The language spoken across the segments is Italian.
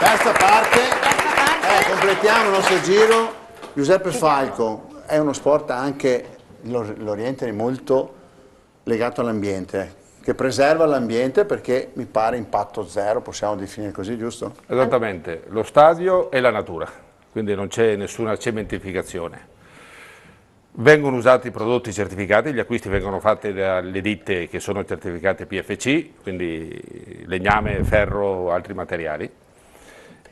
Terza parte. Completiamo il nostro giro. Giuseppe Falco, è uno sport anche, l'Oriente è molto legato all'ambiente, che preserva l'ambiente perché mi pare impatto zero, possiamo definire così, giusto? Esattamente, lo stadio e la natura, quindi non c'è nessuna cementificazione. Vengono usati prodotti certificati, gli acquisti vengono fatti dalle ditte che sono certificate PFC, quindi legname, ferro, altri materiali.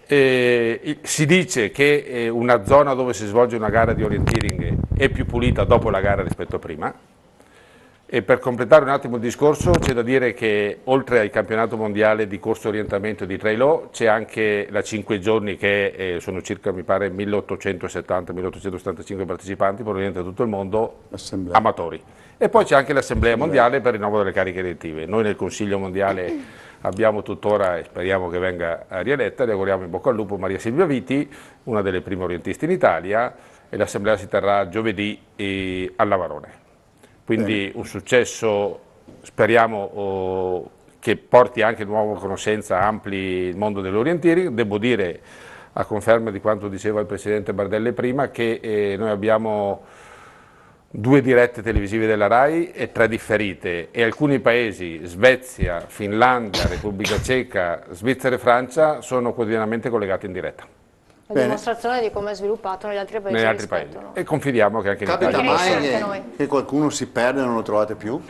Si dice che una zona dove si svolge una gara di orienteering è più pulita dopo la gara rispetto a prima. E per completare un attimo il discorso c'è da dire che oltre al campionato mondiale di corso orientamento di trail c'è anche la 5 giorni che sono circa mi pare 1870-1875 partecipanti provenienti da tutto il mondo, amatori. E poi c'è anche l'assemblea mondiale per il rinnovo delle cariche elettive. Noi nel Consiglio mondiale abbiamo tuttora, e speriamo che venga rieletta, le auguriamo in bocca al lupo, Maria Silvia Viti, una delle prime orientiste in Italia, e l'assemblea si terrà giovedì a Lavarone. Quindi un successo, speriamo, che porti anche nuova conoscenza, ampli il mondo dell'orienteering. Devo dire, a conferma di quanto diceva il Presidente Bardelli prima, che noi abbiamo 2 dirette televisive della RAI e 3 differite, e alcuni paesi, Svezia, Finlandia, Repubblica Ceca, Svizzera e Francia, sono quotidianamente collegati in diretta. La dimostrazione di come è sviluppato negli altri paesi. E confidiamo che anche in Capita Italia mai che qualcuno si perde e non lo trovate più?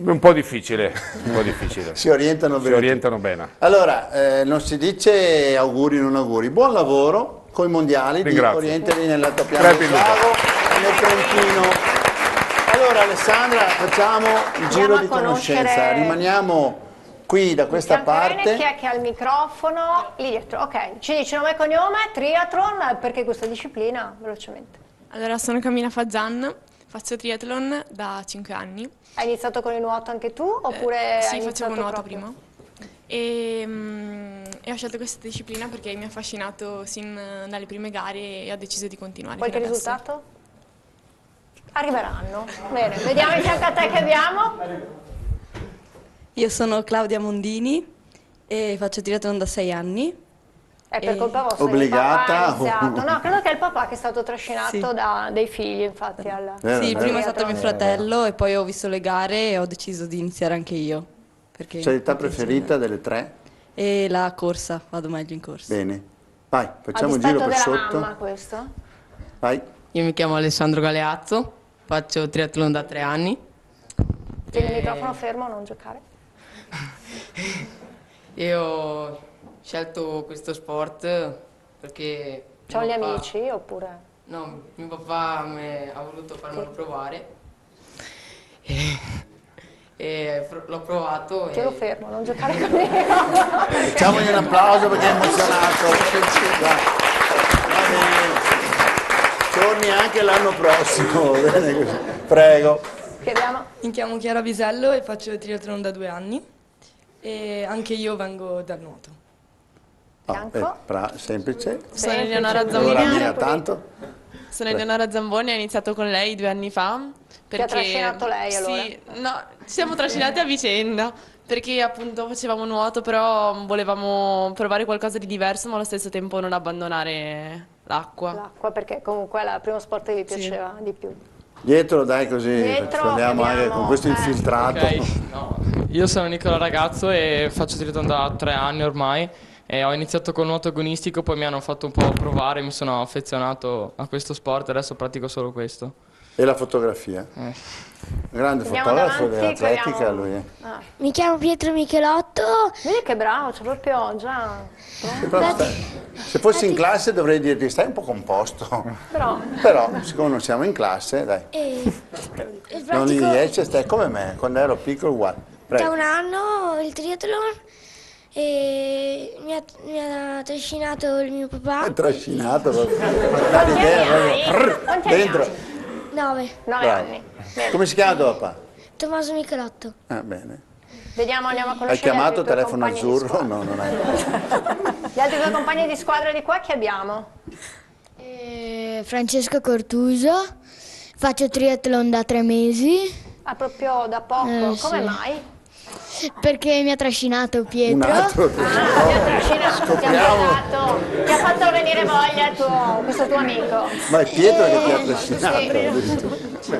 Un po' difficile, Si orientano bene. Si orientano bene. Allora, non si dice auguri non auguri, buon lavoro con i mondiali di orientali nell'altopiano del Lago e nel Trentino. Allora Alessandra, facciamo il giro di conoscenza, rimaniamo qui da questa parte. Chi è che ha il microfono? Lì dietro, ok. Ci dice nome e cognome, triathlon, perché questa disciplina? Velocemente. Allora, sono Camilla Fazzan, faccio triathlon da 5 anni. Hai iniziato con il nuoto anche tu? Oppure sì, hai facevo nuoto proprio? prima. E ho scelto questa disciplina perché mi ha affascinato sin dalle prime gare e ho deciso di continuare. Qualche risultato? Arriveranno. Bene, vediamo in fianco a te che abbiamo. Io sono Claudia Mondini e faccio triathlon da 6 anni. È per colpa vostra? Obbligata? No, credo che è il papà che è stato trascinato dai figli, infatti. Sì, prima è stato mio fratello e poi ho visto le gare e ho deciso di iniziare anche io. Specialità preferita delle 3? E la corsa, vado meglio in corsa. Bene, vai, facciamo un giro per sotto. della mamma questo? Vai. Io mi chiamo Alessandro Galeazzo, faccio triathlon da 3 anni. Tieni il microfono fermo, non giocare. Io ho scelto questo sport perché... C'ho gli amici oppure? No, mio papà ha voluto farmelo provare e l'ho provato. Te lo fermo, non giocare con me. Facciamogli un applauso perché è emozionato. Va bene. Torni anche l'anno prossimo. Bene così. Prego. Chiediamo. Mi chiamo Chiara Bisello e faccio triathlon da 2 anni e anche io vengo dal nuoto. Semplice. Sono Eleonora Zamboni. Sono Eleonora Zamboni, ho iniziato con lei 2 anni fa. Perché... Ti ha trascinato lei allora? Sì, no, ci siamo trascinati a vicenda, perché appunto facevamo nuoto, però volevamo provare qualcosa di diverso, ma allo stesso tempo non abbandonare l'acqua. L'acqua, perché comunque è il primo sport che vi piaceva di più. Dietro dai così, parliamo anche con questo infiltrato. Okay. No. Io sono Nicola Ragazzo e faccio triathlon da 3 anni ormai. E ho iniziato col nuoto agonistico, poi mi hanno fatto un po' provare, mi sono affezionato a questo sport e adesso pratico solo questo. E la fotografia? Grande fotografo dell'atletica lui. Mi chiamo Pietro Michelotto. Vedi che bravo, c'è proprio già... Se fossi in classe dovrei dirti stai un po' composto. Però siccome non siamo in classe, dai. Non gli riesce, stai come me, quando ero piccolo uguale. Da 1 anno il triathlon e mi ha trascinato il mio papà. È trascinato proprio. Dà l'idea proprio. Dentro. 9 anni. Come si chiama tuo papà? Tommaso Michelotto. Ah, bene. Vediamo, andiamo a conoscere. Hai chiamato i tuoi telefono compagni azzurro? No, non hai. Gli altri 2 compagni di squadra di qua chi abbiamo? Francesco Cortuso, faccio triathlon da 3 mesi. Ah, proprio da poco, come mai? Perché mi ha trascinato Pietro. Un altro Ti ha trascinato, ti ha fatto venire voglia questo tuo amico. Ma è Pietro che ti ha trascinato. Sì.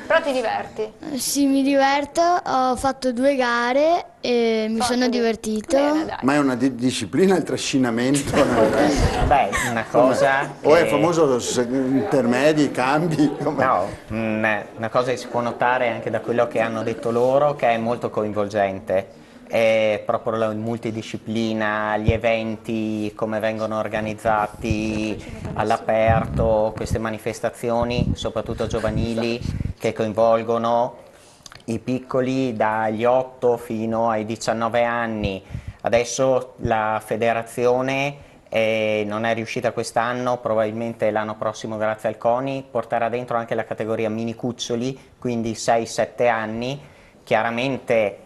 Però ti diverti? Sì, mi diverto, ho fatto 2 gare e mi sono divertito. Bene, ma è una disciplina il trascinamento? Beh, una cosa O è famoso intermedi, cambi? No, una cosa che si può notare anche da quello che hanno detto loro, che è molto coinvolgente. È proprio la multidisciplina, gli eventi, come vengono organizzati all'aperto, queste manifestazioni, soprattutto giovanili, che coinvolgono i piccoli dagli 8 fino ai 19 anni. Adesso la federazione non è riuscita quest'anno, probabilmente l'anno prossimo grazie al CONI porterà dentro anche la categoria mini cuccioli, quindi 6-7 anni. Chiaramente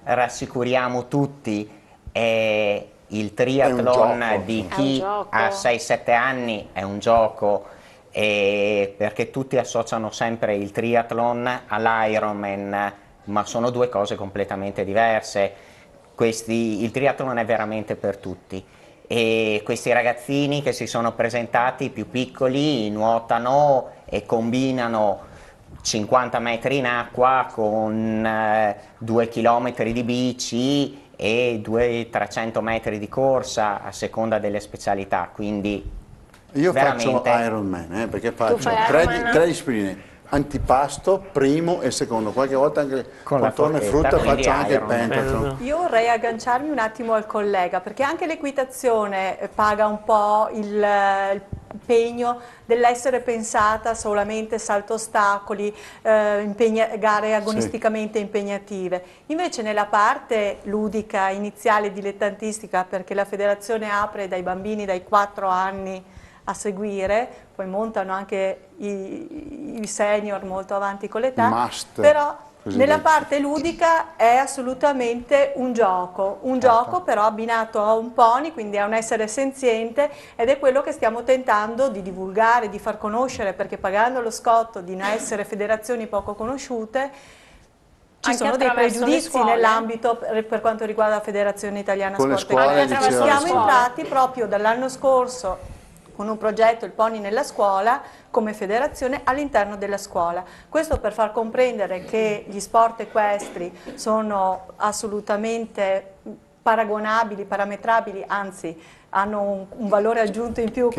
rassicuriamo tutti, il triathlon di chi ha 6-7 anni è un gioco, perché tutti associano sempre il triathlon all'Ironman, ma sono 2 cose completamente diverse. Il triathlon è veramente per tutti, e questi ragazzini che si sono presentati più piccoli nuotano e combinano 50 metri in acqua con 2 chilometri di bici e 200-300 metri di corsa a seconda delle specialità, quindi io veramente... faccio Ironman, perché faccio 3 discipline: antipasto, primo e secondo, qualche volta anche contorno e frutta, faccio anche il pentathlon. Io vorrei agganciarmi un attimo al collega, perché anche l'equitazione paga un po' l'impegno dell'essere pensata solamente salto ostacoli, gare agonisticamente impegnative. Invece nella parte ludica, iniziale, dilettantistica, perché la federazione apre dai bambini dai 4 anni a seguire, poi montano anche i senior molto avanti con l'età, però nella parte ludica è assolutamente un gioco però abbinato a un pony, quindi a un essere senziente, ed è quello che stiamo tentando di divulgare, di far conoscere, perché pagando lo scotto di non essere federazioni poco conosciute ci sono dei pregiudizi nell'ambito per quanto riguarda la Federazione Italiana Sport Equino. Siamo entrati proprio dall'anno scorso con un progetto, il Pony nella scuola, come federazione all'interno della scuola. Questo per far comprendere che gli sport equestri sono assolutamente paragonabili, parametrabili, anzi hanno un valore aggiunto in più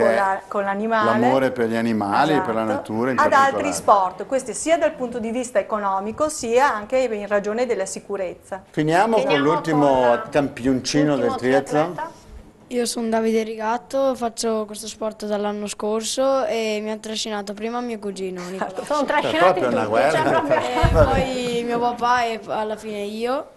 con l'animale. L'amore per gli animali, esatto, per la natura in particolare. Ad altri sport, questi sia dal punto di vista economico sia anche in ragione della sicurezza. Finiamo con l'ultimo campioncino del triathlon. Io sono Davide Rigatto, faccio questo sport dall'anno scorso e mi ha trascinato prima mio cugino Nicola. Sono trascinati tutti, una guerra. E poi mio papà e alla fine io.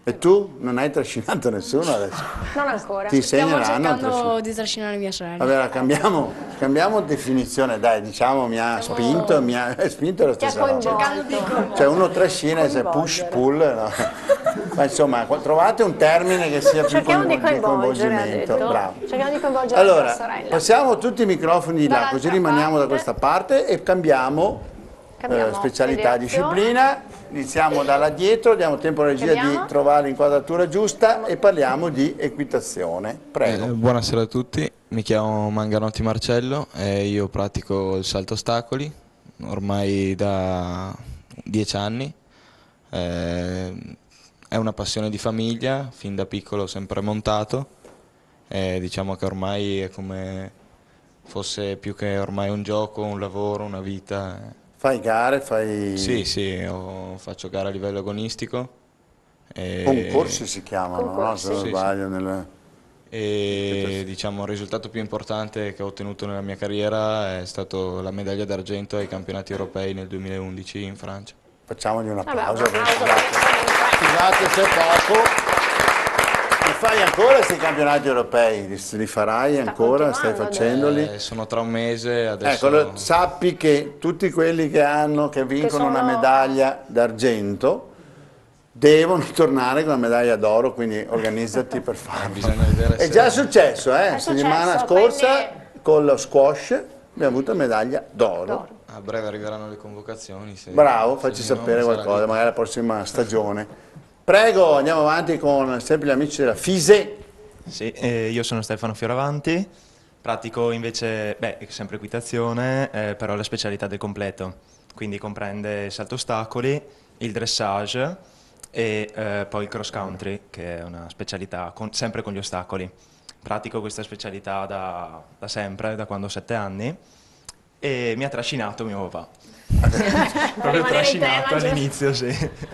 E tu non hai trascinato nessuno adesso? Non ancora. Ti Stiamo segneranno cercando di trascinare mia sorella. Allora cambiamo definizione, dai, diciamo mi ha spinto è la stessa cosa. Cioè uno trascina e se push pull, no? Ma insomma trovate un termine che sia più di coinvolgimento. Bravo. Cerchiamo di coinvolgere allora, la sorella. passiamo tutti i microfoni di là, così rimaniamo da questa parte e cambiamo specialità, disciplina. Iniziamo da là dietro, diamo tempo alla regia di trovare l'inquadratura giusta e parliamo di equitazione. Prego. Buonasera a tutti, mi chiamo Manganotti Marcello e io pratico il salto ostacoli ormai da 10 anni. È una passione di famiglia, fin da piccolo ho sempre montato, diciamo che ormai è come fosse più che ormai un gioco, un lavoro, una vita. Fai gare, fai... Sì, faccio gare a livello agonistico. Concorsi si chiamano, no? Se non sbaglio. E diciamo il risultato più importante che ho ottenuto nella mia carriera è stato la medaglia d'argento ai campionati europei nel 2011 in Francia. Facciamogli un applauso. Scusate se è poco. Li fai ancora questi campionati europei? Li farai ancora? Stai facendoli? Sono tra un mese adesso. Ecco, sappi che tutti quelli che vincono una medaglia d'argento devono tornare con la medaglia d'oro, quindi organizzati per farlo. Bisogna vedere è già successo, settimana scorsa con lo squash abbiamo avuto medaglia d'oro. A breve arriveranno le convocazioni. Bravo, facci sapere qualcosa, magari la prossima stagione. Prego, andiamo avanti con sempre gli amici della FISE. Sì, io sono Stefano Fioravanti, pratico invece, sempre equitazione, però la specialità del completo, quindi comprende salto ostacoli, il dressage e poi il cross country, che è una specialità sempre con gli ostacoli. Pratico questa specialità da sempre, da quando ho 7 anni, e mi ha trascinato mio papà. Proprio trascinato all'inizio, sì.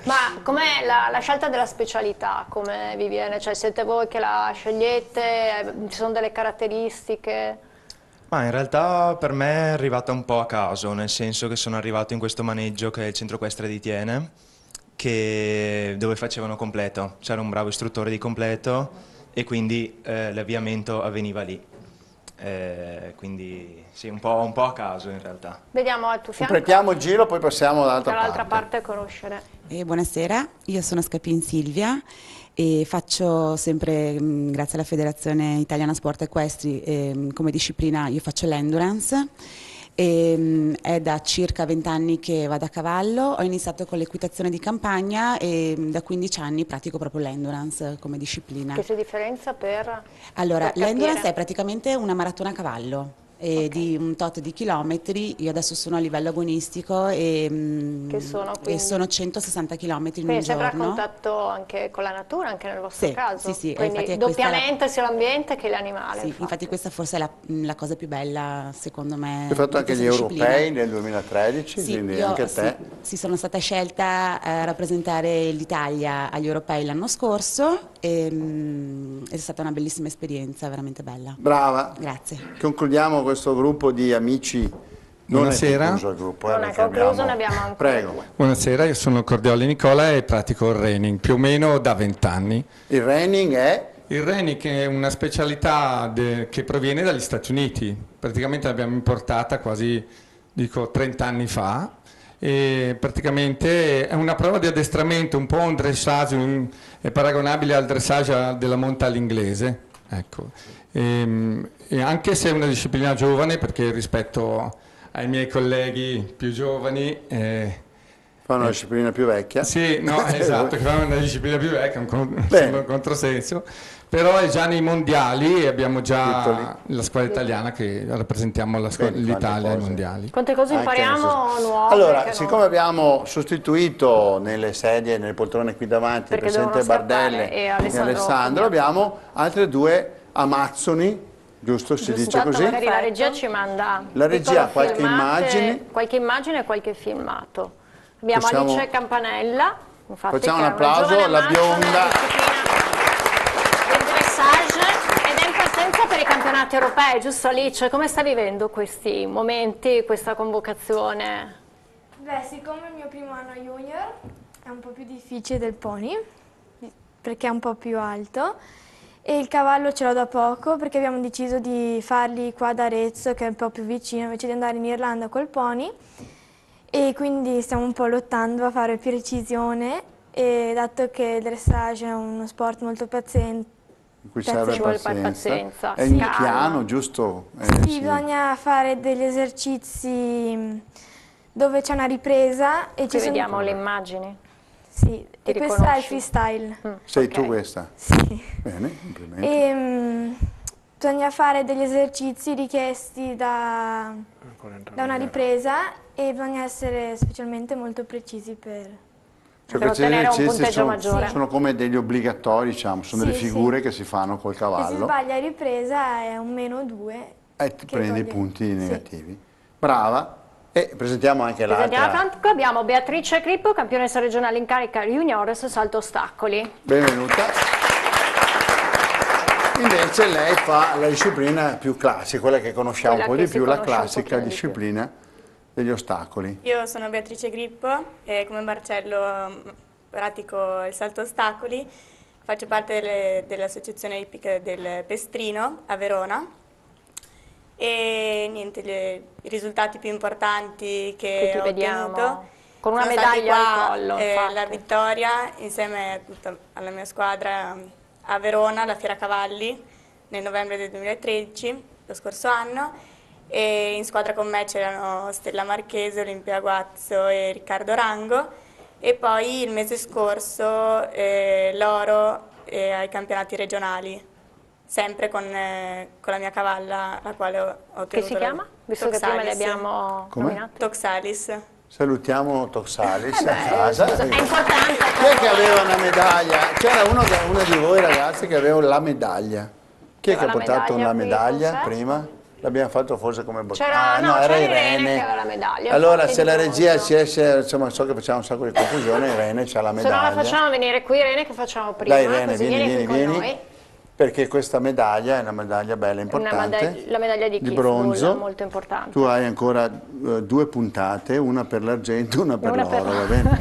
Ma com'è la scelta della specialità? Come vi viene? Cioè siete voi che la scegliete? Ci sono delle caratteristiche? Ma in realtà per me è arrivata un po' a caso, nel senso che sono arrivato in questo maneggio che è il centro equestre di Tiene, dove facevano completo. C'era un bravo istruttore di completo e quindi l'avviamento avveniva lì. Quindi sì, un po' a caso in realtà. Vediamo al tuo fianco. Completiamo il giro, poi passiamo dall'altra parte a conoscere. Buonasera, io sono Scapin Silvia e faccio sempre, grazie alla Federazione Italiana Sport Equestri, come disciplina io faccio l'endurance. È da circa 20 anni che vado a cavallo, ho iniziato con l'equitazione di campagna e da 15 anni pratico proprio l'endurance come disciplina. Che si differenzia per? Allora, per l'endurance è praticamente una maratona a cavallo. Di un tot di chilometri. Io adesso sono a livello agonistico e sono 160 chilometri in un giorno. Quindi sempre a contatto anche con la natura, anche nel vostro caso? Sì, quindi doppiamente sia l'ambiente che l'animale. Sì, infatti questa forse è la cosa più bella secondo me. Hai fatto anche gli europei nel 2013, sì, quindi anche te. Sì, sono stata scelta a rappresentare l'Italia agli europei l'anno scorso e è stata una bellissima esperienza, veramente bella. Brava. Grazie. Concludiamo questo gruppo di amici. Buonasera. Non è concluso il gruppo, non è concluso, ne abbiamo ancora. Prego. Buonasera, io sono Cordioli Nicola e pratico il reining più o meno da 20 anni. Il reining è? Il reining è una specialità che proviene dagli Stati Uniti, praticamente l'abbiamo importata quasi 30 anni fa e praticamente è una prova di addestramento, un po' un dressage, è paragonabile al dressage della monta all'inglese, ecco. E anche se è una disciplina giovane, perché rispetto ai miei colleghi più giovani fanno una disciplina più vecchia. Sì, no, esatto, che fanno una disciplina più vecchia, un controsenso, però è già nei mondiali e abbiamo già la squadra italiana che rappresentiamo l'Italia ai mondiali. Quante cose impariamo nuove? Allora, siccome abbiamo sostituito nelle sedie, nelle poltrone qui davanti il presidente Bardelle e Alessandro, abbiamo altre due amazzoni, giusto? Si dice così? Magari la regia ci manda qualche immagine e qualche filmato. Abbiamo Alice Campanella, infatti, facciamo un applauso alla bionda. Il dressage ed è in partenza per i campionati europei, giusto Alice? Come sta vivendo questi momenti, questa convocazione? Beh, siccome il mio primo anno junior è un po' più difficile del pony, perché è un po' più alto, e il cavallo ce l'ho da poco perché abbiamo deciso di farli qua ad Arezzo, che è un po' più vicino, invece di andare in Irlanda col pony, e quindi stiamo un po' lottando a fare precisione, e dato che il dressage è uno sport molto paziente, in cui serve pazienza. È sì, in piano, giusto? Sì, bisogna fare degli esercizi dove c'è una ripresa e ci vediamo le immagini. Sì, e questo è il freestyle. Sei tu questa? Sì. Bene, complimenti. Bisogna fare degli esercizi richiesti da una ripresa e bisogna essere specialmente molto precisi per ottenere un punteggio maggiore. Sono come degli obbligatori, diciamo, sono delle figure che si fanno col cavallo. Se si sbaglia ripresa è un -2. E ti prendi i punti negativi. Brava. E presentiamo anche l'altra. Abbiamo Beatrice Crippo, campionessa regionale in carica juniores salto ostacoli. Benvenuta. Invece lei fa la disciplina più classica, quella che conosciamo un po' di più, la classica disciplina degli ostacoli. Io sono Beatrice Grippo e come Marcello pratico il salto ostacoli, faccio parte dell'associazione ippica del Pestrino a Verona. E niente, i risultati più importanti che ho ottenuto con una medaglia al collo, la vittoria insieme alla mia squadra a Verona, alla Fiera Cavalli, nel novembre del 2013, lo scorso anno, e in squadra con me c'erano Stella Marchese, Olimpia Guazzo e Riccardo Rango, e poi il mese scorso l'oro ai campionati regionali, sempre con la mia cavalla, la quale ho ottenuto. Che si chiama? Visto che prima le abbiamo nominate. Toxalis. Salutiamo Toxalis a beh, casa. scusa, è importante. Chi è che aveva una medaglia? C'era uno di voi ragazzi che aveva la medaglia. Chi è che ha portato una medaglia prima? L'abbiamo fatto forse come C'era era Irene che aveva la medaglia. Allora se la regia ci esce, insomma so che facciamo un sacco di confusione, Irene c'ha la Se medaglia. no la facciamo venire qui Irene che facciamo prima. Dai Irene, così vieni, qui con noi. perché questa medaglia è una medaglia bella importante. La medaglia di bronzo, molto importante. Tu hai ancora 2 puntate, una per l'argento, una per l'oro, va bene?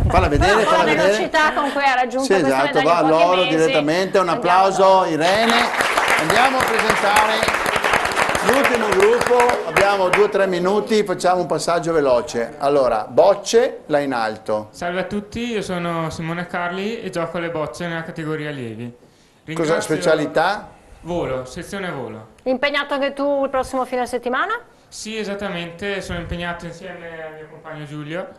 Falla vedere, la velocità con cui ha raggiunto sì, questa esatto, medaglia va in pochi all'oro mesi. direttamente, un applauso Irene. Andiamo a presentare l'ultimo gruppo, abbiamo 2 o 3 minuti, facciamo un passaggio veloce. Allora, bocce, là in alto. Salve a tutti, io sono Simone Carli e gioco alle bocce nella categoria allievi. Cosa specialità? Volo, sezione volo. Impegnato anche tu il prossimo fine settimana? Sì, esattamente, sono impegnato insieme al mio compagno Giulio.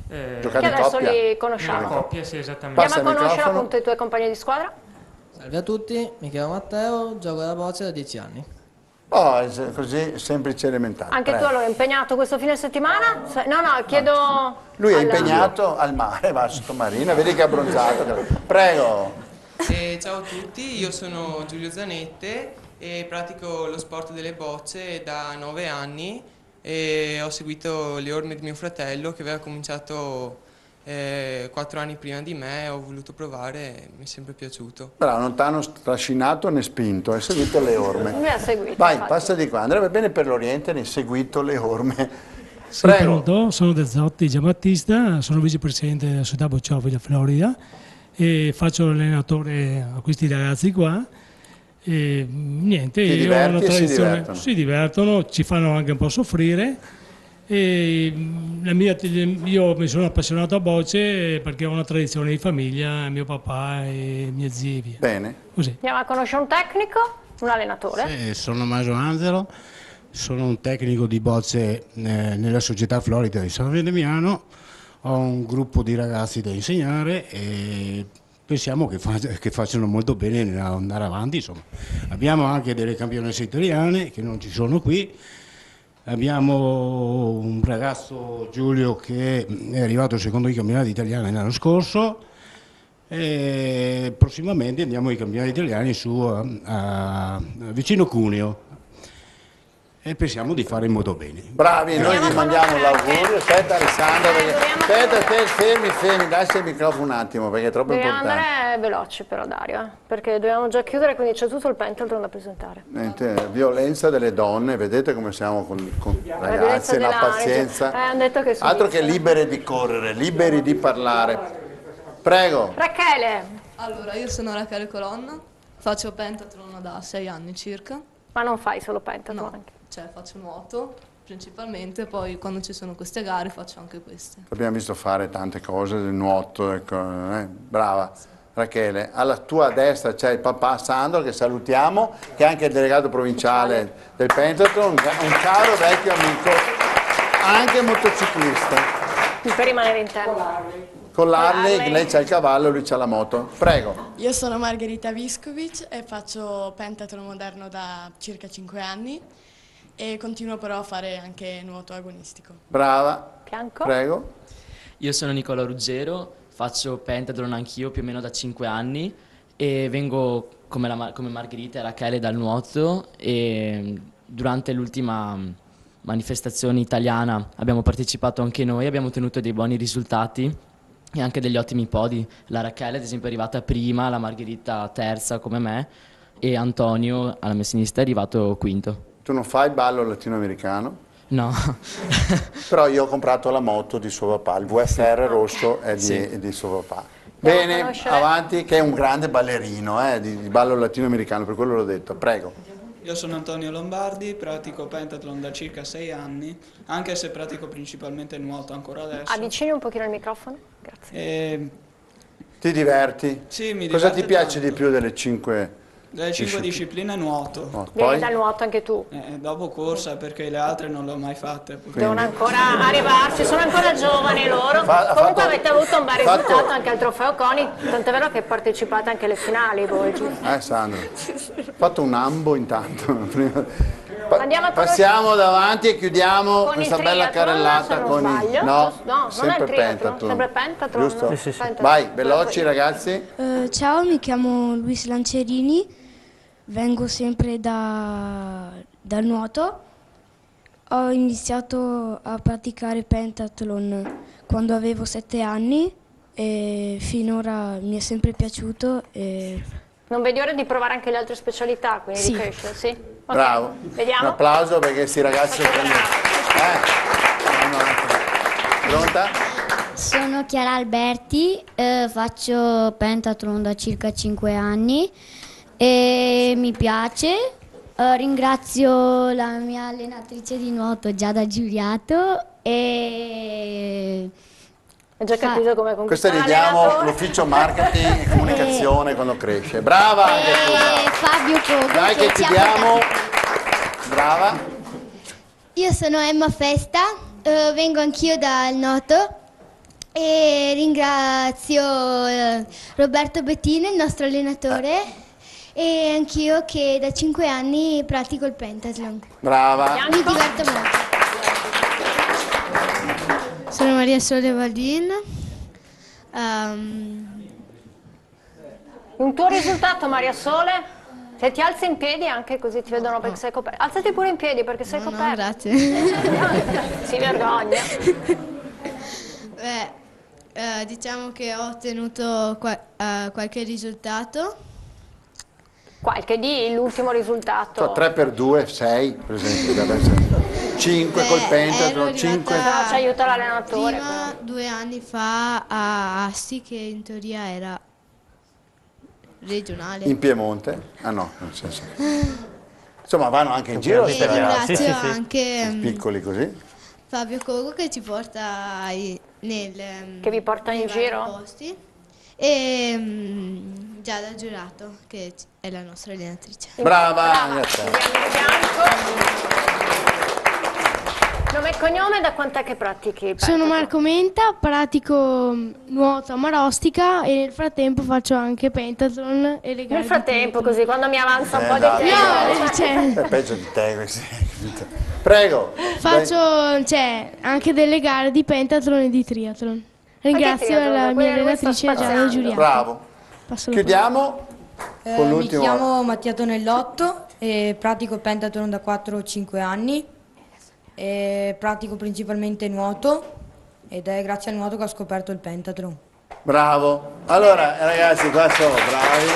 Giocate che adesso coppia? li conosciamo. Nella coppia, sì, esattamente. Andiamo a conoscere appunto i tuoi compagni di squadra. Salve a tutti, mi chiamo Matteo, gioco alla bocce da 10 anni. Oh, è così semplice e elementare. Anche tu allora impegnato questo fine settimana? No, chiedo... Lui è impegnato al mare, va sottomarino, vedi che è abbronzato. Prego. Ciao a tutti, io sono Giulio Zanette e pratico lo sport delle bocce da 9 anni e ho seguito le orme di mio fratello che aveva cominciato 4 anni prima di me, ho voluto provare e mi è sempre piaciuto. Bravo, non ti hanno trascinato né spinto, hai seguito le orme. Mi ha seguito. Vai, infatti. passa di qua, andrebbe bene per l'Oriente, hai seguito le orme. Sì, Prego. pronto, sono Dezzotti Giambattista, sono vicepresidente della società Bocciofila Florida e faccio l'allenatore a questi ragazzi qua. E niente, Ti io ho una diverti e si tradizione, divertono. si divertono, ci fanno anche un po' soffrire. E io mi sono appassionato a bocce perché ho una tradizione di famiglia, mio papà e mie zie. Via. Bene. Così. Andiamo a conoscere un tecnico, un allenatore. Sì, sono Maso Angelo, sono un tecnico di bocce nella società Florida di San Demiano, ho un gruppo di ragazzi da insegnare e pensiamo che facciano molto bene nell'andare avanti. Insomma. Abbiamo anche delle campionesse italiane che non ci sono qui. Abbiamo un ragazzo, Giulio, che è arrivato secondo i campionati italiani l'anno scorso e prossimamente andiamo ai campionati italiani vicino Cuneo e pensiamo di fare molto bene. Bravi, noi vi mandiamo l'augurio. Aspetta Alessandro, aspetta, fermi, lascia il microfono un attimo perché è troppo Dobbiamo importante. andare veloci però Dario, perché dobbiamo già chiudere, quindi c'è tutto il pentathlon da presentare. Violenza delle donne, vedete come siamo con ragazzi, la pazienza. Hanno detto che Altro che libere di correre, liberi di parlare. Prego. Rachele. Allora, io sono Rachele Colonna, faccio pentathlon da 6 anni circa. Ma non fai solo pentathlon? No, anche? cioè faccio nuoto principalmente, poi quando ci sono queste gare faccio anche queste. Abbiamo visto fare tante cose, il nuoto, ecco, brava. Rachele, alla tua destra c'è il papà Sandro che salutiamo, che è anche il delegato provinciale del pentathlon, un caro vecchio amico, anche motociclista. Per rimanere in tema. Con l'Harley, lei c'ha il cavallo, lui c'ha la moto. Prego. Io sono Margherita Viscovic e faccio pentathlon moderno da circa 5 anni e continuo però a fare anche nuoto agonistico. Brava. Bianco. Prego. Io sono Nicola Ruggero, faccio pentathlon anch'io più o meno da 5 anni e vengo come Margherita e Rachele dal nuoto e durante l'ultima manifestazione italiana abbiamo partecipato anche noi, abbiamo ottenuto dei buoni risultati e anche degli ottimi podi. La Rachele ad esempio è arrivata prima, la Margherita terza come me e Antonio alla mia sinistra è arrivato quinto. Tu non fai ballo latinoamericano? No. Però io ho comprato la moto di suo papà, il VFR rosso è di suo papà. Bene, avanti, che è un grande ballerino di ballo latinoamericano, per quello l'ho detto. Prego. Io sono Antonio Lombardi, pratico pentathlon da circa 6 anni, anche se pratico principalmente nuoto ancora adesso. Avvicini un pochino il microfono, grazie. Ti diverti? Sì, mi Cosa ti diverte piace tanto. di più delle 5 Delle 5 discipline nuoto. Vieni dal nuoto anche tu. Dopo corsa, perché le altre non le ho mai fatte. Devono ancora arrivarci, sono ancora giovani loro. Comunque avete avuto un bel risultato anche al trofeo CONI, tant'è vero che partecipate anche alle finali voi, giusto? Sandro. Ho fatto un ambo intanto. Passiamo davanti e chiudiamo con questa bella carrellata con i... No, sempre non è il triathlon, pentathlon. sempre pentathlon. Giusto? Sì. Vai, veloci ragazzi. Ciao, mi chiamo Luis Lancerini, vengo sempre dal nuoto. Ho iniziato a praticare pentathlon quando avevo 7 anni e finora mi è sempre piaciuto. Non vedi ora di provare anche le altre specialità, quindi Sì. di crescere, sì? Ok, Bravo. vediamo. Un applauso perché questi ragazzi... Pronta? Sono Chiara Alberti, faccio pentathlon da circa 5 anni e mi piace. Ringrazio la mia allenatrice di nuoto Giada Giuriato e... Hai già capito come Questo conquistare gli diamo l'allenatore? l'ufficio marketing e comunicazione quando cresce. Brava anche tu. Fabio Cogo. Dai che ti ci ha diamo. portato. Brava. Io sono Emma Festa, vengo anch'io dal Noto e ringrazio Roberto Bettino, il nostro allenatore, e anch'io che da 5 anni pratico il pentathlon. Brava. Mi diverto molto. Sono Maria Sole Valdin. Un tuo risultato, Maria Sole? Se ti alzi in piedi anche così ti vedono perché sei coperta. Alzati pure in piedi perché sei coperta. Grazie. Si vergogna. Diciamo che ho ottenuto qualche risultato. Qualche di l'ultimo risultato. 3x2, 6 per esempio. 5 col pentathlon, 5. No, ci aiuta l'allenatore. Prima, 2 anni fa a Asti, che in teoria era regionale. In Piemonte? Ah no, nel senso. Insomma vanno anche in giro. E ringrazio anche Piccoli così. Fabio Cogo che ci porta che vi porta in giro? Posti. E Giada Giurato che è la nostra allenatrice. Brava. Nome e cognome, da quant'è che pratichi? Sono Marco Menta, pratico nuoto a Marostica e nel frattempo faccio anche pentathlon e le gare. Nel frattempo, così, quando mi avanza un po' di dai, tempo. È peggio di te questi. Prego. Faccio anche delle gare di pentathlon e di triathlon. Ringrazio la mia allenatrice Giada Giuriato. Bravo. Chiudiamo con Mi l'ultimo. chiamo Mattia Tonellotto e pratico pentathlon da 4 o 5 anni. E pratico principalmente nuoto ed è grazie al nuoto che ho scoperto il pentathlon. Bravo. Allora ragazzi, qua sono bravi.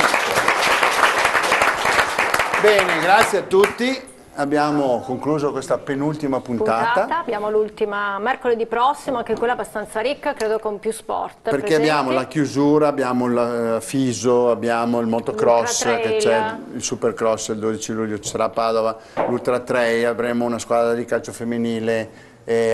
Bene, grazie a tutti. Abbiamo concluso questa penultima puntata. Abbiamo l'ultima mercoledì prossimo, anche quella abbastanza ricca, credo con più sport. Perché presenti. abbiamo la chiusura, abbiamo il FISO, abbiamo il motocross, che c'è il supercross il 12 luglio, ci sarà a Padova, l'ultra trail, avremo una squadra di calcio femminile,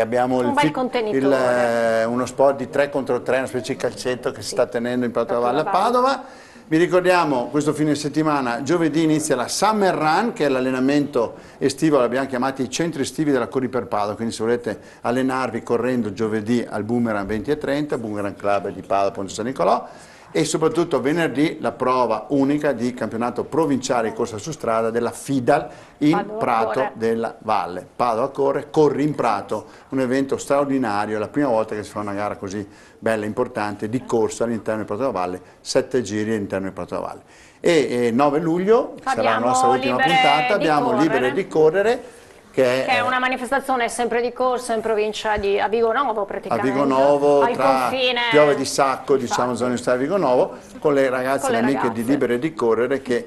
abbiamo Un bel contenitore. uno sport di 3 contro 3, una specie di calcetto che si sta tenendo in Prato Valle a Padova. Vi ricordiamo, questo fine settimana, giovedì inizia la Summer Run, che è l'allenamento estivo, l'abbiamo chiamati i centri estivi della Corri per Padova, quindi se volete allenarvi correndo giovedì al Boomerang 20:30, Boomerang Club di Padova, Ponte San Nicolò, e soprattutto venerdì la prova unica di campionato provinciale di corsa su strada della FIDAL in Padova Prato corre. della Valle. Padova corre, corri in Prato, un evento straordinario, è la prima volta che si fa una gara così bella e importante di corsa all'interno di Prato della Valle, 7 giri all'interno di Prato della Valle. E 9 luglio sarà la nostra ultima puntata, abbiamo Libere di correre, che è una manifestazione sempre di corsa in provincia a Vigonovo a praticamente. Vigonovo, al tra confine. Piove di Sacco, diciamo zona di Vigonovo, con le ragazze Con e le le amiche ragazze. di Libere di correre che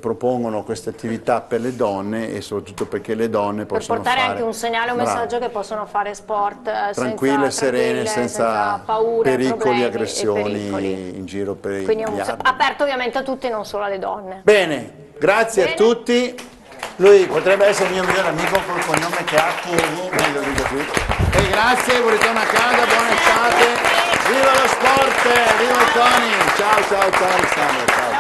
propongono queste attività per le donne e soprattutto perché le donne Per possono portare fare anche un segnale, un Bravo. messaggio che possono fare sport tranquille, serene, senza paure, pericoli, problemi e aggressioni pericoli. in giro per Quindi è gli altri. aperto ovviamente a tutti, non solo alle donne. Bene, grazie a tutti. Lui potrebbe essere il mio migliore amico col cognome che ha Cogo, meglio dico qui. E grazie, buon ritorno a casa, buona estate. Viva lo sport, viva il Tony. Ciao, ciao, ciao Alessandro, ciao.